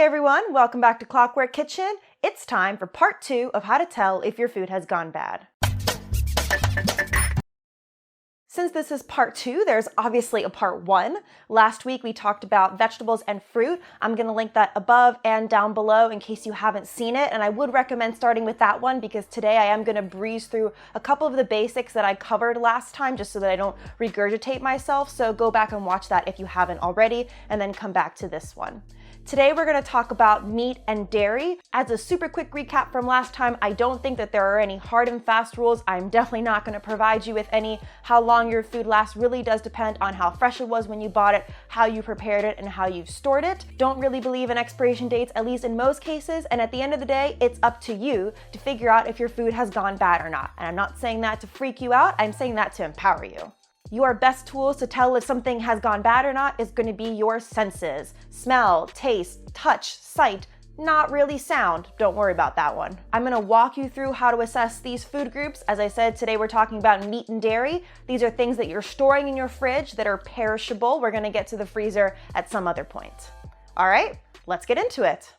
everyone, welcome back to Clockwork Kitchen. It's time for part 2 of how to tell if your food has gone bad. Since this is part 2, there's obviously a part 1. Last week we talked about vegetables and fruit. I'm going to link that above and down below in case you haven't seen it, and I would recommend starting with that one because today I am going to breeze through a couple of the basics that I covered last time just so that I don't regurgitate myself, so go back and watch that if you haven't already, and then come back to this one. Today we're going to talk about meat and dairy. As a super quick recap from last time, I don't think that there are any hard and fast rules. I'm definitely not going to provide you with any. How long your food lasts really does depend on how fresh it was when you bought it, how you prepared it, and how you've stored it. Don't really believe in expiration dates, at least in most cases, and at the end of the day, it's up to you to figure out if your food has gone bad or not. And I'm not saying that to freak you out, I'm saying that to empower you. Your best tools to tell if something has gone bad or not is going to be your senses. Smell, taste, touch, sight, not really sound. Don't worry about that one. I'm going to walk you through how to assess these food groups. As I said, today we're talking about meat and dairy. These are things that you're storing in your fridge that are perishable. We're going to get to the freezer at some other point. All right, let's get into it.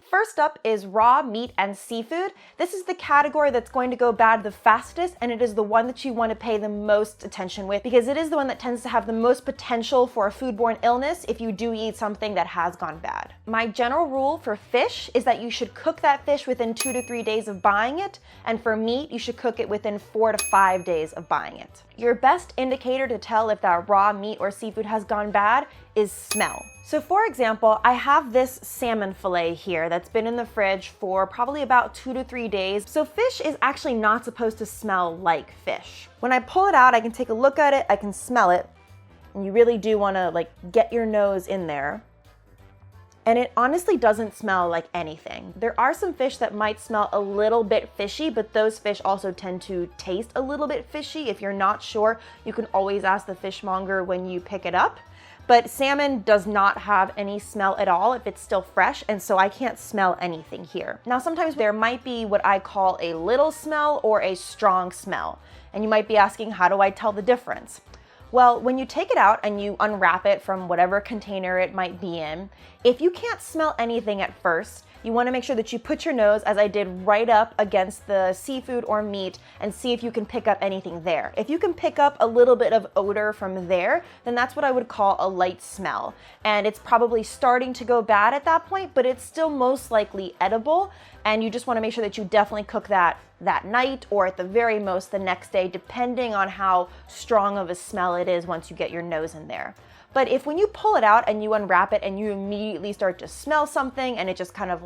First up is raw meat and seafood. This is the category that's going to go bad the fastest, and it is the one that you want to pay the most attention with because it is the one that tends to have the most potential for a foodborne illness if you do eat something that has gone bad. My general rule for fish is that you should cook that fish within 2 to 3 days of buying it, and for meat, you should cook it within 4 to 5 days of buying it. Your best indicator to tell if that raw meat or seafood has gone bad is smell. So for example, I have this salmon fillet here that's been in the fridge for probably about 2 to 3 days. So fish is actually not supposed to smell like fish. When I pull it out, I can take a look at it, I can smell it, and you really do want to get your nose in there. And it honestly doesn't smell like anything. There are some fish that might smell a little bit fishy, but those fish also tend to taste a little bit fishy. If you're not sure, you can always ask the fishmonger when you pick it up. But salmon does not have any smell at all if it's still fresh, and so I can't smell anything here. Now, sometimes there might be what I call a little smell or a strong smell. And you might be asking, how do I tell the difference? Well, when you take it out and you unwrap it from whatever container it might be in, if you can't smell anything at first, you want to make sure that you put your nose, as I did, right up against the seafood or meat and see if you can pick up anything there. If you can pick up a little bit of odor from there, then that's what I would call a light smell. And it's probably starting to go bad at that point, but it's still most likely edible. And you just want to make sure that you definitely cook that night or at the very most the next day, depending on how strong of a smell it is once you get your nose in there. But if when you pull it out and you unwrap it and you immediately start to smell something and it just kind of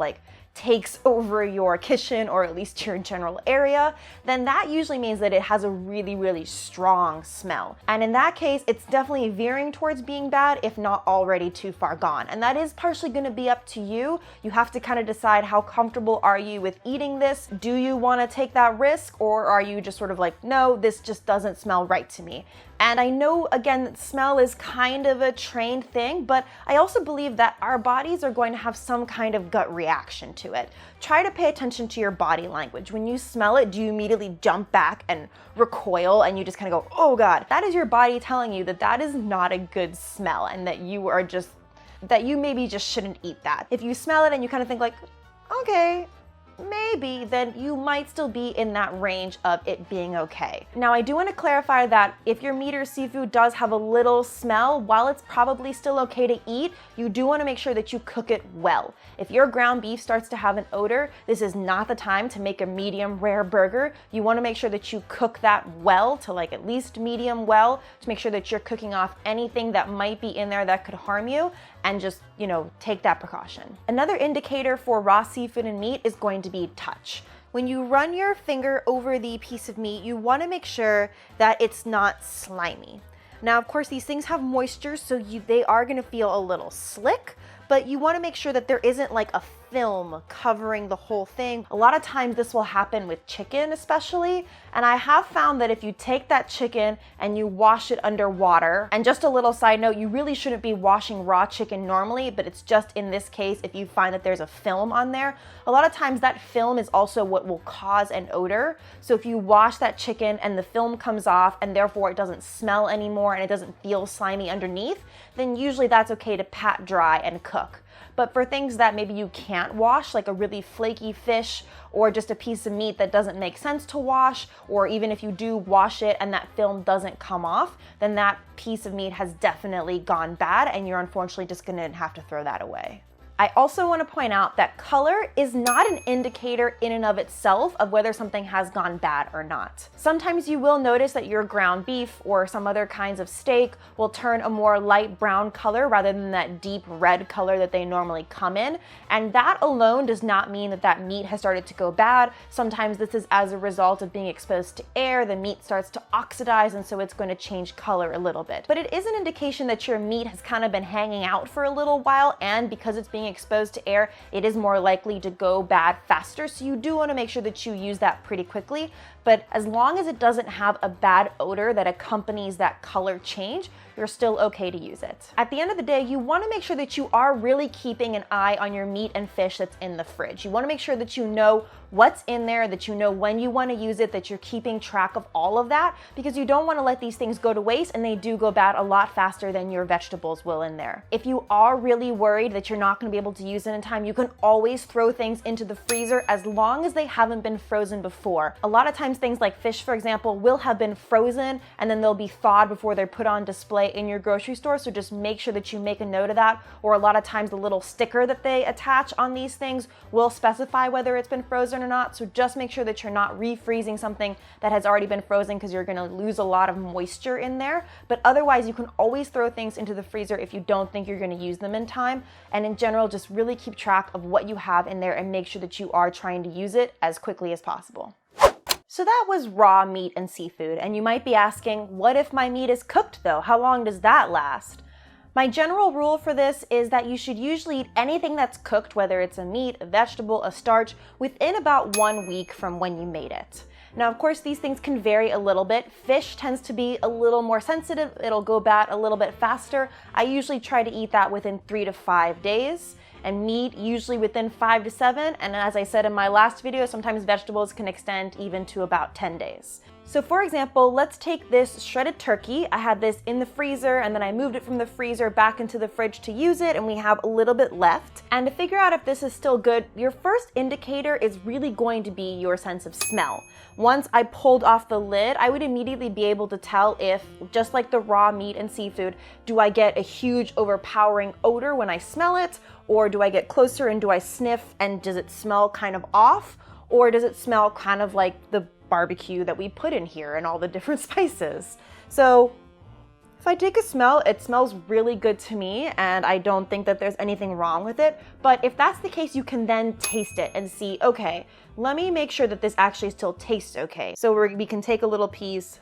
takes over your kitchen or at least your general area, then that usually means that it has a really, really strong smell. And in that case, it's definitely veering towards being bad, if not already too far gone. And that is partially going to be up to you. You have to kind of decide how comfortable are you with eating this? Do you want to take that risk, or are you just sort of no, this just doesn't smell right to me? And I know, again, that smell is kind of a trained thing, but I also believe that our bodies are going to have some kind of gut reaction to it. Try to pay attention to your body language. When you smell it, do you immediately jump back and recoil and you just kind of go, oh God? That is your body telling you that that is not a good smell and that you maybe just shouldn't eat that. If you smell it and you kind of think okay, maybe, then you might still be in that range of it being okay. Now, I do want to clarify that if your meat or seafood does have a little smell, while it's probably still okay to eat, you do want to make sure that you cook it well. If your ground beef starts to have an odor, this is not the time to make a medium rare burger. You want to make sure that you cook that well to at least medium well to make sure that you're cooking off anything that might be in there that could harm you, and just, take that precaution. Another indicator for raw seafood and meat is going to be touch. When you run your finger over the piece of meat, you want to make sure that it's not slimy. Now, of course, these things have moisture, so they are going to feel a little slick, but you want to make sure that there isn't a film covering the whole thing. A lot of times this will happen with chicken especially, and I have found that if you take that chicken and you wash it under water, and just a little side note, you really shouldn't be washing raw chicken normally, but it's just in this case, if you find that there's a film on there, a lot of times that film is also what will cause an odor. So if you wash that chicken and the film comes off and therefore it doesn't smell anymore and it doesn't feel slimy underneath, then usually that's okay to pat dry and cook. But for things that maybe you can't wash, like a really flaky fish or just a piece of meat that doesn't make sense to wash, or even if you do wash it and that film doesn't come off, then that piece of meat has definitely gone bad and you're unfortunately just gonna have to throw that away. I also want to point out that color is not an indicator in and of itself of whether something has gone bad or not. Sometimes you will notice that your ground beef or some other kinds of steak will turn a more light brown color rather than that deep red color that they normally come in. And that alone does not mean that that meat has started to go bad. Sometimes this is as a result of being exposed to air, the meat starts to oxidize and so it's going to change color a little bit. But it is an indication that your meat has kind of been hanging out for a little while, and because it's being exposed to air, it is more likely to go bad faster. So you do want to make sure that you use that pretty quickly. But as long as it doesn't have a bad odor that accompanies that color change, you're still okay to use it. At the end of the day, you want to make sure that you are really keeping an eye on your meat and fish that's in the fridge. You want to make sure that you know what's in there, that you know when you want to use it, that you're keeping track of all of that, because you don't want to let these things go to waste, and they do go bad a lot faster than your vegetables will in there. If you are really worried that you're not going to be able to use it in time, you can always throw things into the freezer as long as they haven't been frozen before. A lot of times things like fish, for example, will have been frozen and then they'll be thawed before they're put on display in your grocery store, so just make sure that you make a note of that. Or a lot of times the little sticker that they attach on these things will specify whether it's been frozen or not, so just make sure that you're not refreezing something that has already been frozen, because you're going to lose a lot of moisture in there. But otherwise, you can always throw things into the freezer if you don't think you're going to use them in time. And in general, just really keep track of what you have in there and make sure that you are trying to use it as quickly as possible. So that was raw meat and seafood, and you might be asking, what if my meat is cooked though? How long does that last? My general rule for this is that you should usually eat anything that's cooked, whether it's a meat, a vegetable, a starch, within about 1 week from when you made it. Now, of course, these things can vary a little bit. Fish tends to be a little more sensitive. It'll go bad a little bit faster. I usually try to eat that within 3 to 5 days. And meat usually within 5 to 7, and as I said in my last video, sometimes vegetables can extend even to about 10 days. So for example, let's take this shredded turkey. I had this in the freezer and then I moved it from the freezer back into the fridge to use it, and we have a little bit left. And to figure out if this is still good, your first indicator is really going to be your sense of smell. Once I pulled off the lid, I would immediately be able to tell if, just like the raw meat and seafood, do I get a huge overpowering odor when I smell it? Or do I get closer and do I sniff and does it smell kind of off? Or does it smell kind of like the barbecue that we put in here and all the different spices? So if I take a smell, it smells really good to me and I don't think that there's anything wrong with it. But if that's the case, you can then taste it and see, okay, let me make sure that this actually still tastes okay. So we can take a little piece,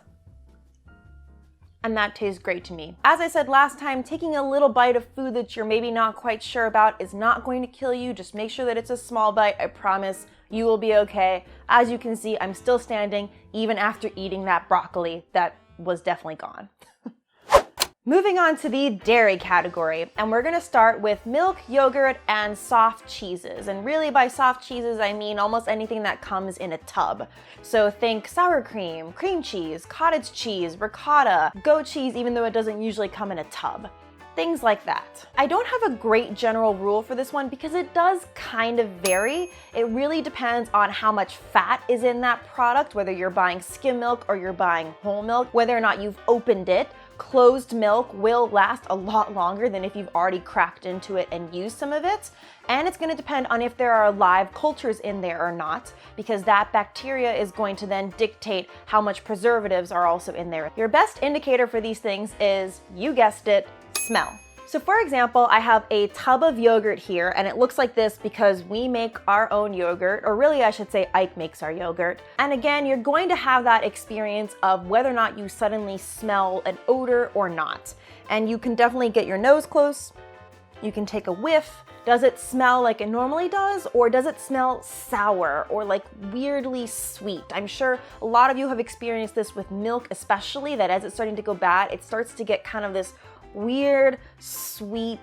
and that tastes great to me. As I said last time, taking a little bite of food that you're maybe not quite sure about is not going to kill you. Just make sure that it's a small bite. I promise you will be okay. As you can see, I'm still standing even after eating that broccoli that was definitely gone. Moving on to the dairy category, and we're gonna start with milk, yogurt, and soft cheeses. And really by soft cheeses, I mean almost anything that comes in a tub. So think sour cream, cream cheese, cottage cheese, ricotta, goat cheese, even though it doesn't usually come in a tub. Things like that. I don't have a great general rule for this one because it does kind of vary. It really depends on how much fat is in that product, whether you're buying skim milk or you're buying whole milk, whether or not you've opened it. Closed milk will last a lot longer than if you've already cracked into it and used some of it. And it's going to depend on if there are live cultures in there or not, because that bacteria is going to then dictate how much preservatives are also in there. Your best indicator for these things is, you guessed it, smell. So for example, I have a tub of yogurt here, and it looks like this because we make our own yogurt, or really I should say Ike makes our yogurt. And again, you're going to have that experience of whether or not you suddenly smell an odor or not. And you can definitely get your nose close, you can take a whiff. Does it smell like it normally does, or does it smell sour or like weirdly sweet? I'm sure a lot of you have experienced this with milk especially, that as it's starting to go bad, it starts to get kind of this weird, sweet,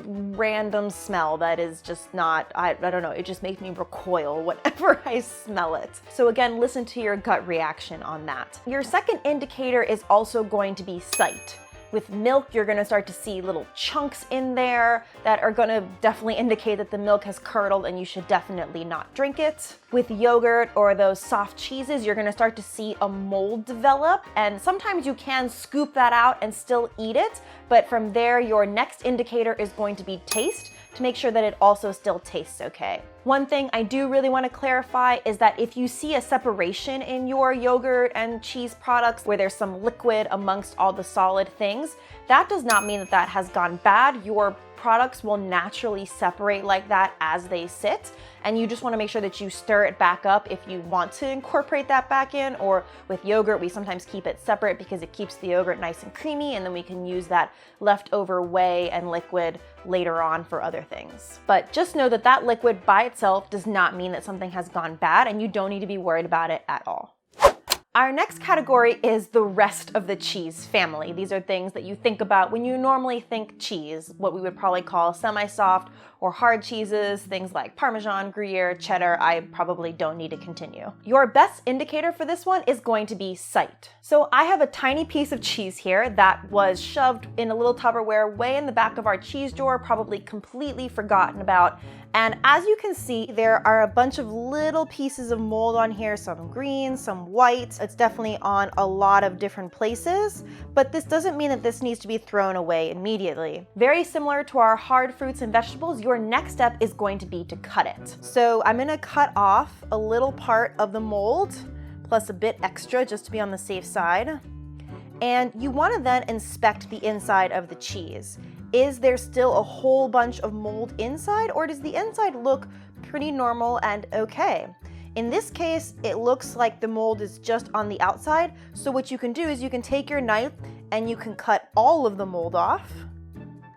random smell that is just not, I don't know, it just makes me recoil whenever I smell it. So again, listen to your gut reaction on that. Your second indicator is also going to be sight. With milk, you're gonna start to see little chunks in there that are gonna definitely indicate that the milk has curdled and you should definitely not drink it. With yogurt or those soft cheeses, you're gonna start to see a mold develop, and sometimes you can scoop that out and still eat it, but from there, your next indicator is going to be taste, to make sure that it also still tastes okay. One thing I do really want to clarify is that if you see a separation in your yogurt and cheese products where there's some liquid amongst all the solid things, that does not mean that that has gone bad. Your products will naturally separate like that as they sit, and you just want to make sure that you stir it back up if you want to incorporate that back in. Or with yogurt, we sometimes keep it separate because it keeps the yogurt nice and creamy, and then we can use that leftover whey and liquid later on for other things. But just know that that liquid by itself does not mean that something has gone bad, and you don't need to be worried about it at all. Our next category is the rest of the cheese family. These are things that you think about when you normally think cheese, what we would probably call semi-soft or hard cheeses, things like Parmesan, Gruyere, cheddar. I probably don't need to continue. Your best indicator for this one is going to be sight. So I have a tiny piece of cheese here that was shoved in a little Tupperware way in the back of our cheese drawer, probably completely forgotten about. And as you can see, there are a bunch of little pieces of mold on here, some green, some white. It's definitely on a lot of different places, but this doesn't mean that this needs to be thrown away immediately. Very similar to our hard fruits and vegetables, your next step is going to be to cut it. So I'm gonna cut off a little part of the mold, plus a bit extra just to be on the safe side. And you wanna then inspect the inside of the cheese. Is there still a whole bunch of mold inside, or does the inside look pretty normal and okay? In this case, it looks like the mold is just on the outside. So what you can do is you can take your knife and you can cut all of the mold off.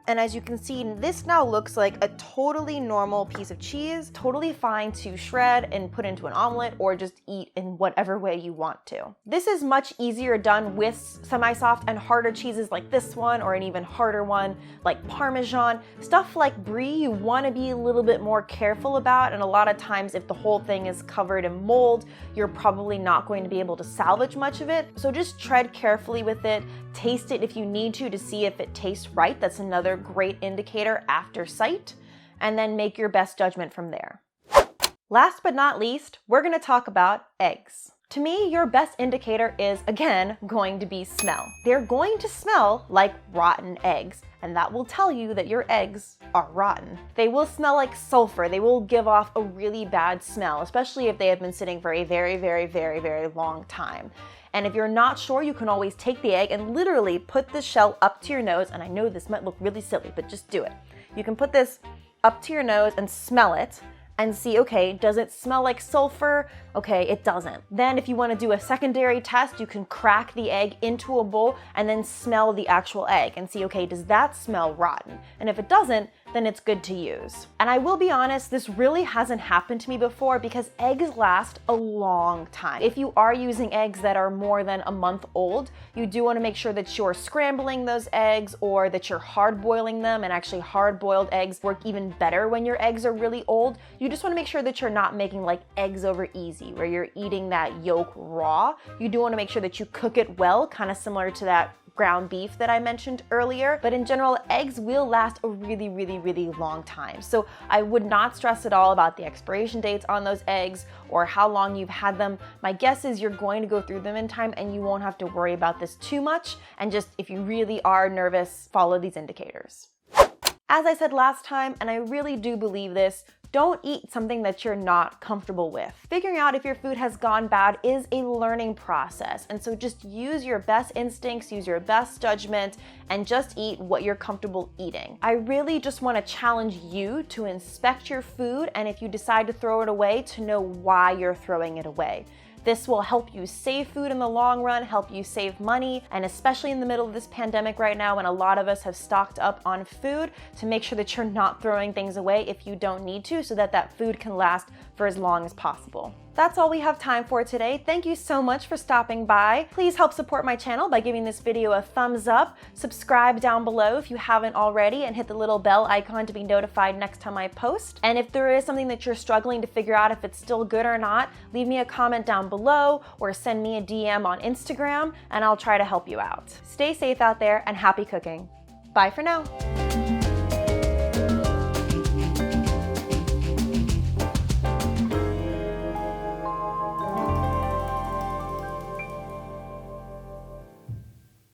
And as you can see, this now looks like a totally normal piece of cheese, totally fine to shred and put into an omelet or just eat in whatever way you want to. This is much easier done with semi-soft and harder cheeses like this one, or an even harder one like Parmesan. Stuff like Brie, you want to be a little bit more careful about, and a lot of times if the whole thing is covered in mold, you're probably not going to be able to salvage much of it. So just tread carefully with it, taste it if you need to see if it tastes right. That's another great indicator after sight, and then make your best judgment from there. Last but not least, we're going to talk about eggs. To me, your best indicator is, again, going to be smell. They're going to smell like rotten eggs, and that will tell you that your eggs are rotten. They will smell like sulfur. They will give off a really bad smell, especially if they have been sitting for a very, very, very, very long time. And if you're not sure, you can always take the egg and literally put the shell up to your nose. And I know this might look really silly, but just do it. You can put this up to your nose and smell it and see, okay, does it smell like sulfur? Okay, it doesn't. Then if you want to do a secondary test, you can crack the egg into a bowl and then smell the actual egg and see, okay, does that smell rotten? And if it doesn't, then it's good to use. And I will be honest, this really hasn't happened to me before because eggs last a long time. If you are using eggs that are more than a month old, you do want to make sure that you're scrambling those eggs or that you're hard boiling them, and actually hard boiled eggs work even better when your eggs are really old. You just want to make sure that you're not making like eggs over easy where you're eating that yolk raw. You do want to make sure that you cook it well, kind of similar to that ground beef that I mentioned earlier. But in general, eggs will last a really, really, really long time. So I would not stress at all about the expiration dates on those eggs or how long you've had them. My guess is you're going to go through them in time and you won't have to worry about this too much. And just, if you really are nervous, follow these indicators. As I said last time, and I really do believe this, don't eat something that you're not comfortable with. Figuring out if your food has gone bad is a learning process, and so just use your best instincts, use your best judgment, and just eat what you're comfortable eating. I really just want to challenge you to inspect your food, and if you decide to throw it away, to know why you're throwing it away. This will help you save food in the long run, help you save money, and especially in the middle of this pandemic right now when a lot of us have stocked up on food, to make sure that you're not throwing things away if you don't need to, so that that food can last for as long as possible. That's all we have time for today. Thank you so much for stopping by. Please help support my channel by giving this video a thumbs up, subscribe down below if you haven't already, and hit the little bell icon to be notified next time I post. And if there is something that you're struggling to figure out if it's still good or not, leave me a comment down below or send me a DM on Instagram and I'll try to help you out. Stay safe out there and happy cooking. Bye for now.